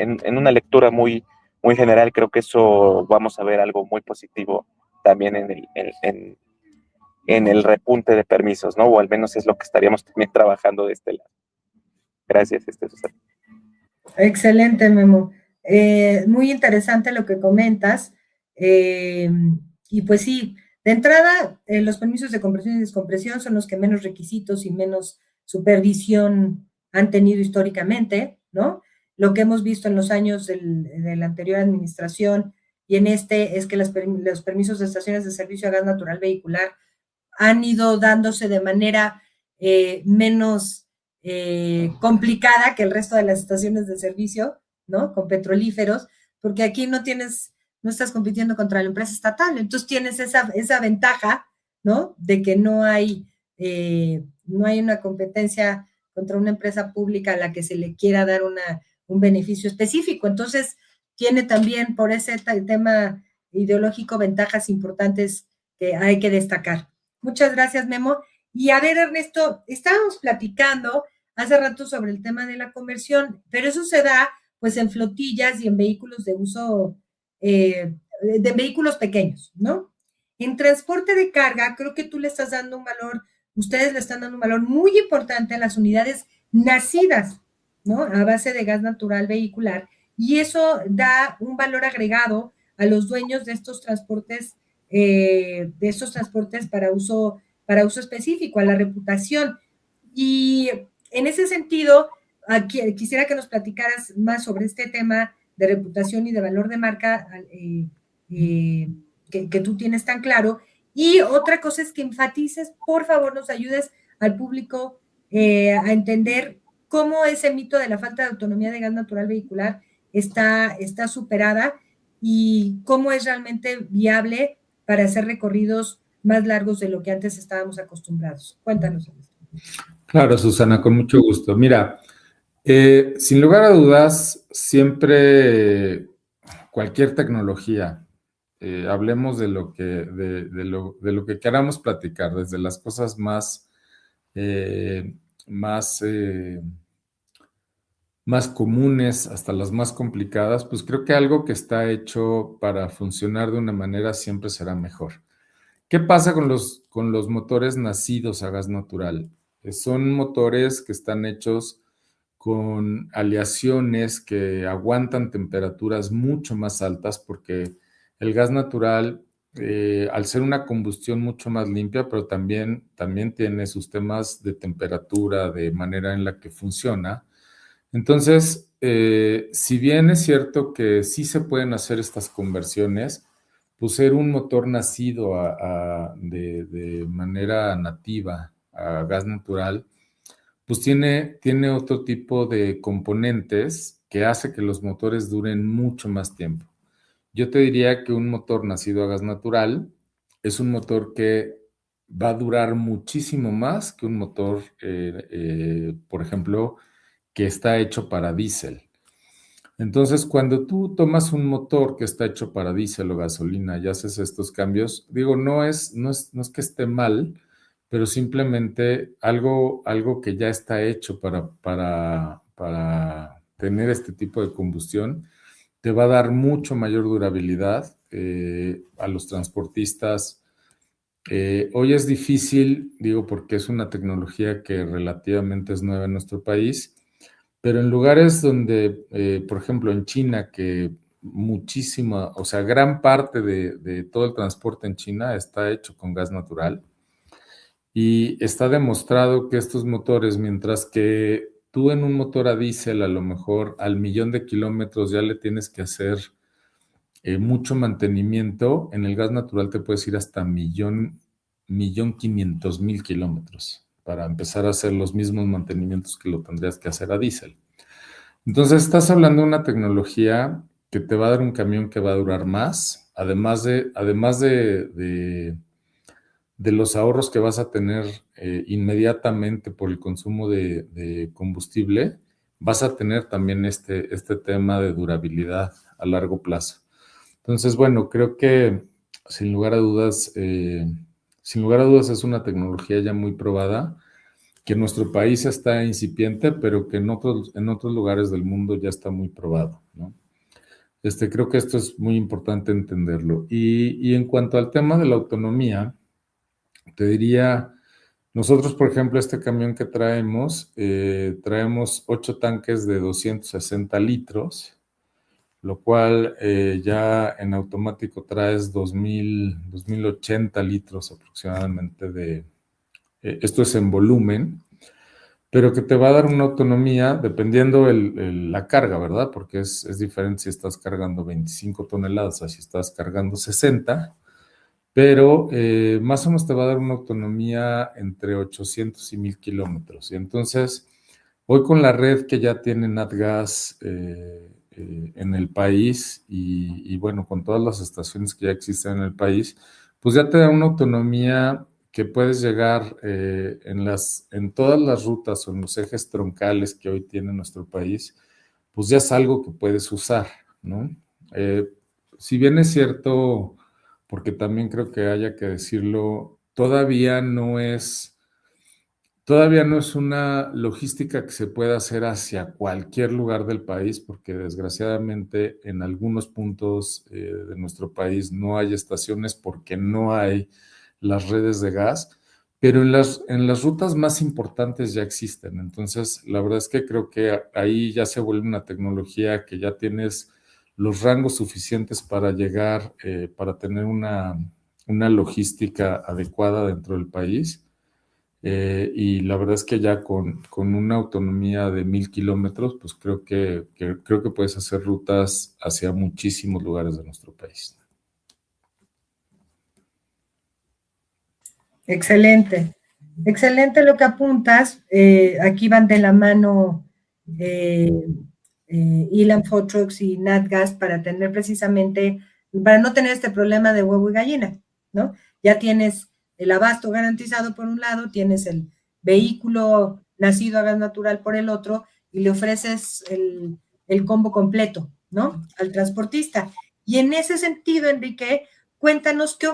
en una lectura muy, muy general, creo que eso vamos a ver algo muy positivo también en el repunte de permisos, ¿no? O al menos es lo que estaríamos también trabajando de este lado. Gracias, Susana. Excelente, Memo. Muy interesante lo que comentas. Y pues sí, de entrada, los permisos de compresión y descompresión son los que menos requisitos y menos supervisión han tenido históricamente, ¿no? Lo que hemos visto en los años de la anterior administración y en este es que los permisos de estaciones de servicio a gas natural vehicular han ido dándose de manera menos complicada que el resto de las estaciones de servicio, ¿no? Con petrolíferos, porque aquí no estás compitiendo contra la empresa estatal, entonces tienes esa ventaja, ¿no? De que no hay una competencia contra una empresa pública a la que se le quiera dar un beneficio específico. Entonces, tiene también por ese tema ideológico ventajas importantes que hay que destacar. Muchas gracias, Memo. Y a ver, Ernesto, estábamos platicando hace rato sobre el tema de la conversión, pero eso se da pues en flotillas y en vehículos de uso, de vehículos pequeños, ¿no? En transporte de carga, creo que tú le estás dando un valor, ustedes le están dando un valor muy importante a las unidades nacidas, ¿no? A base de gas natural vehicular, y eso da un valor agregado a los dueños de estos transportes para uso específico, a la reputación. Y en ese sentido, aquí, quisiera que nos platicaras más sobre este tema de reputación y de valor de marca que tú tienes tan claro. Y otra cosa es que enfatices, por favor, nos ayudes al público a entender cómo ese mito de la falta de autonomía de gas natural vehicular está superada y cómo es realmente viable para hacer recorridos más largos de lo que antes estábamos acostumbrados. Cuéntanos. Claro, Susana, con mucho gusto. Mira, sin lugar a dudas, siempre cualquier tecnología, hablemos de lo que queramos platicar, desde las cosas más comunes hasta las más complicadas, pues creo que algo que está hecho para funcionar de una manera siempre será mejor. ¿Qué pasa con los motores nacidos a gas natural? Son motores que están hechos con aleaciones que aguantan temperaturas mucho más altas porque el gas natural, al ser una combustión mucho más limpia, pero también tiene sus temas de temperatura, de manera en la que funciona. Entonces, si bien es cierto que sí se pueden hacer estas conversiones, pues ser un motor nacido de manera nativa a gas natural, pues tiene otro tipo de componentes que hace que los motores duren mucho más tiempo. Yo te diría que un motor nacido a gas natural es un motor que va a durar muchísimo más que un motor, por ejemplo, que está hecho para diésel. Entonces, cuando tú tomas un motor que está hecho para diésel o gasolina y haces estos cambios, digo, no es que esté mal, pero simplemente algo que ya está hecho para tener este tipo de combustión, te va a dar mucho mayor durabilidad a los transportistas. Hoy es difícil, digo, porque es una tecnología que relativamente es nueva en nuestro país, pero en lugares donde, por ejemplo, en China, que gran parte de todo el transporte en China está hecho con gas natural y está demostrado que estos motores, mientras que tú en un motor a diésel a lo mejor al 1,000,000 de kilómetros ya le tienes que hacer mucho mantenimiento, en el gas natural te puedes ir hasta 1,500,000 kilómetros para empezar a hacer los mismos mantenimientos que lo tendrías que hacer a diésel. Entonces, estás hablando de una tecnología que te va a dar un camión que va a durar más, además de los ahorros que vas a tener inmediatamente por el consumo de combustible, vas a tener también este tema de durabilidad a largo plazo. Entonces, bueno, creo que sin lugar a dudas es una tecnología ya muy probada que en nuestro país está incipiente, pero que en otros lugares del mundo ya está muy probado, ¿no? Creo que esto es muy importante entenderlo. Y en cuanto al tema de la autonomía, te diría, nosotros, por ejemplo, este camión que traemos 8 tanques de 260 litros, lo cual ya en automático traes 2080 litros aproximadamente esto es en volumen, pero que te va a dar una autonomía dependiendo la carga, ¿verdad? Porque es diferente si estás cargando 25 toneladas o si estás cargando 60, pero más o menos te va a dar una autonomía entre 800 y 1000 kilómetros. Y entonces, hoy con la red que ya tiene NatGas en el país y bueno, con todas las estaciones que ya existen en el país, pues ya te da una autonomía que puedes llegar en todas las rutas o en los ejes troncales que hoy tiene nuestro país, pues ya es algo que puedes usar, ¿no? Si bien es cierto, porque también creo que haya que decirlo, todavía no es una logística que se pueda hacer hacia cualquier lugar del país, porque desgraciadamente en algunos puntos de nuestro país no hay estaciones porque no hay las redes de gas, pero en las rutas más importantes ya existen. Entonces, la verdad es que creo que ahí ya se vuelve una tecnología que ya tienes los rangos suficientes para llegar, para tener una logística adecuada dentro del país. Y la verdad es que ya con una autonomía de 1000 kilómetros, pues creo que puedes hacer rutas hacia muchísimos lugares de nuestro país. Excelente. Excelente lo que apuntas. Aquí van de la mano Elan Food Trucks y NatGas para no tener este problema de huevo y gallina, ¿no? Ya tienes el abasto garantizado por un lado, tienes el vehículo nacido a gas natural por el otro y le ofreces el combo completo, ¿no? Al transportista. Y en ese sentido, Enrique, cuéntanos qué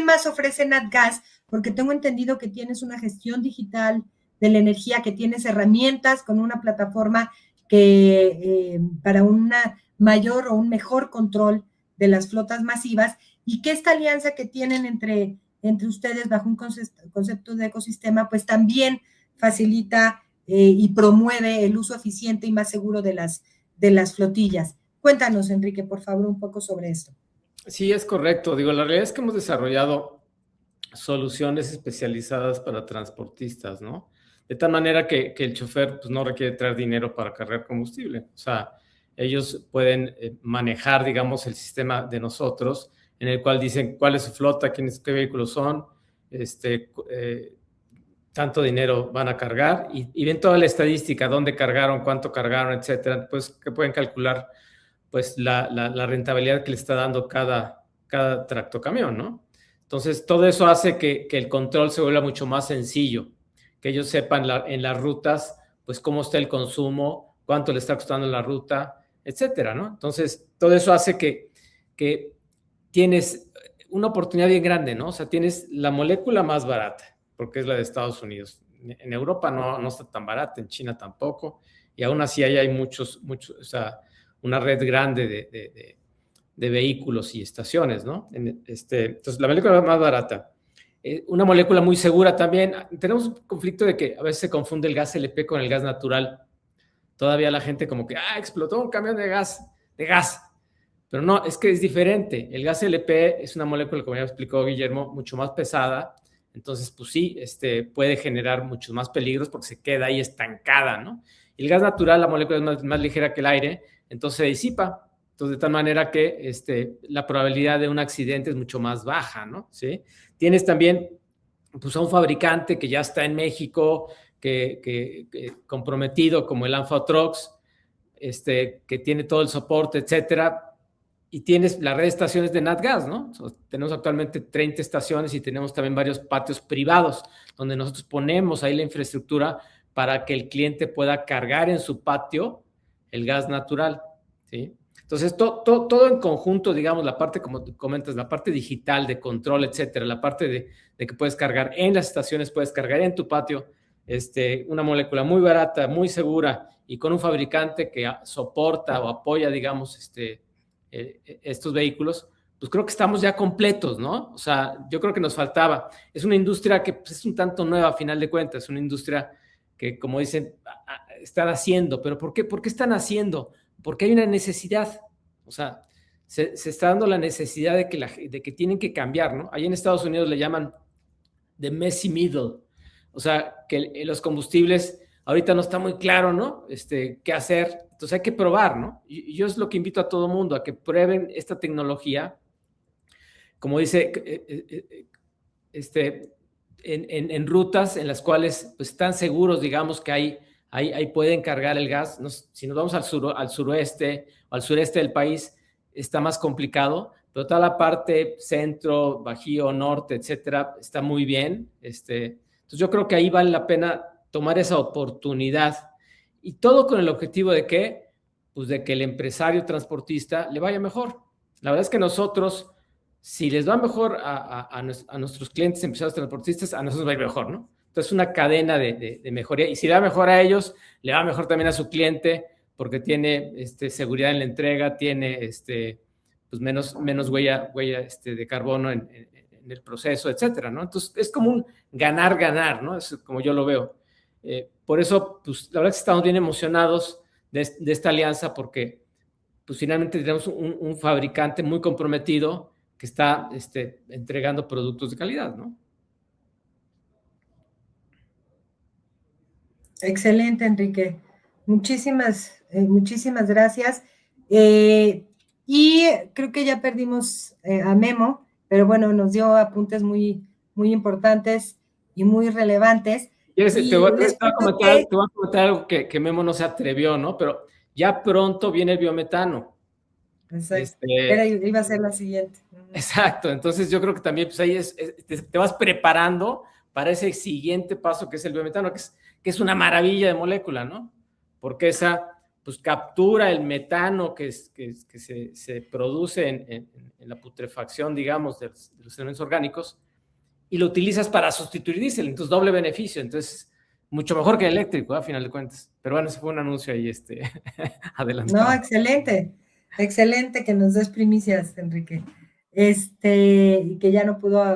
más ofrece NatGas, porque tengo entendido que tienes una gestión digital de la energía, que tienes herramientas con una plataforma que para un mayor o un mejor control de las flotas masivas, y que esta alianza que tienen entre ustedes bajo un concepto de ecosistema, pues también facilita y promueve el uso eficiente y más seguro de las flotillas. Cuéntanos, Enrique, por favor, un poco sobre esto. Sí, es correcto. Digo, la realidad es que hemos desarrollado soluciones especializadas para transportistas, ¿no? De tal manera que el chofer pues, no requiere traer dinero para cargar combustible. O sea, ellos pueden manejar, digamos, el sistema de nosotros, en el cual dicen cuál es su flota, qué vehículos son, tanto dinero van a cargar y ven toda la estadística, dónde cargaron, cuánto cargaron, etcétera, pues que pueden calcular pues la rentabilidad que le está dando cada tractocamión, ¿no? Entonces, todo eso hace que el control se vuelva mucho más sencillo, que ellos sepan en las rutas, pues cómo está el consumo, cuánto le está costando la ruta, etcétera, ¿no? Entonces, todo eso hace que tienes una oportunidad bien grande, ¿no? O sea, tienes la molécula más barata, porque es la de Estados Unidos. En Europa no está tan barata, en China tampoco, y aún así ahí hay muchos, o sea, una red grande de vehículos y estaciones, ¿no? Entonces, la molécula más barata. Una molécula muy segura también. Tenemos un conflicto de que a veces se confunde el gas LP con el gas natural. Todavía la gente como que, explotó un camión de gas. Pero no, es que es diferente. El gas LP es una molécula, como ya explicó Guillermo, mucho más pesada. Entonces, pues sí, puede generar muchos más peligros porque se queda ahí estancada, ¿no? Y el gas natural, la molécula es más ligera que el aire, entonces se disipa. Entonces, de tal manera que la probabilidad de un accidente es mucho más baja, ¿no? ¿Sí? Tienes también pues, a un fabricante que ya está en México, que comprometido como el Food Trucks, que tiene todo el soporte, etcétera, y tienes la red de estaciones de NatGas, ¿no? Tenemos actualmente 30 estaciones y tenemos también varios patios privados donde nosotros ponemos ahí la infraestructura para que el cliente pueda cargar en su patio el gas natural, ¿sí? Entonces, todo en conjunto, digamos, la parte, como comentas, la parte digital de control, etcétera, la parte de que puedes cargar en las estaciones, puedes cargar en tu patio, una molécula muy barata, muy segura y con un fabricante que soporta o apoya, digamos, estos vehículos, pues creo que estamos ya completos, ¿no? O sea, yo creo que nos faltaba. Es una industria que pues, es un tanto nueva a final de cuentas, es una industria que, como dicen, están haciendo. ¿Pero por qué? ¿Por qué están haciendo? Porque hay una necesidad. O sea, se está dando la necesidad de que tienen que cambiar, ¿no? Ahí en Estados Unidos le llaman the messy middle. O sea, que los combustibles ahorita no está muy claro, ¿no? Qué hacer. Entonces hay que probar, ¿no? Y yo es lo que invito a todo mundo, a que prueben esta tecnología. Como dice, en rutas en las cuales pues, están seguros, digamos, que ahí pueden cargar el gas. Si nos vamos al suroeste o al sureste del país, está más complicado, pero toda la parte centro, bajío, norte, etcétera, está muy bien. Entonces yo creo que ahí vale la pena tomar esa oportunidad, y todo con el objetivo de que, pues de que el empresario transportista le vaya mejor. La verdad es que nosotros, si les va mejor a nuestros clientes, empresarios transportistas, a nosotros va a ir mejor, ¿no? Entonces, una cadena de mejoría, y si le va mejor a ellos, le va mejor también a su cliente, porque tiene seguridad en la entrega, tiene pues menos huella de carbono en el proceso, etcétera, ¿no? Entonces, es como un ganar-ganar, ¿no? Es como yo lo veo. Por eso, pues, la verdad es que estamos bien emocionados de esta alianza, porque pues finalmente tenemos un fabricante muy comprometido que está entregando productos de calidad, ¿no? Excelente, Enrique. Muchísimas gracias. Y creo que ya perdimos a Memo, pero bueno, nos dio apuntes muy, muy importantes y muy relevantes. Te voy a comentar algo que Memo no se atrevió, ¿no? Pero ya pronto viene el biometano. Exacto. Iba a ser la siguiente. Exacto. Entonces yo creo que también pues ahí te vas preparando para ese siguiente paso que es el biometano, que es una maravilla de molécula, ¿no? Porque esa pues captura el metano que se produce en la putrefacción, digamos, de los elementos orgánicos, y lo utilizas para sustituir diésel. Entonces, doble beneficio. Entonces, mucho mejor que el eléctrico, a final de cuentas. Pero bueno, ese fue un anuncio ahí adelantado. No, excelente que nos des primicias, Enrique. Y que ya no pudo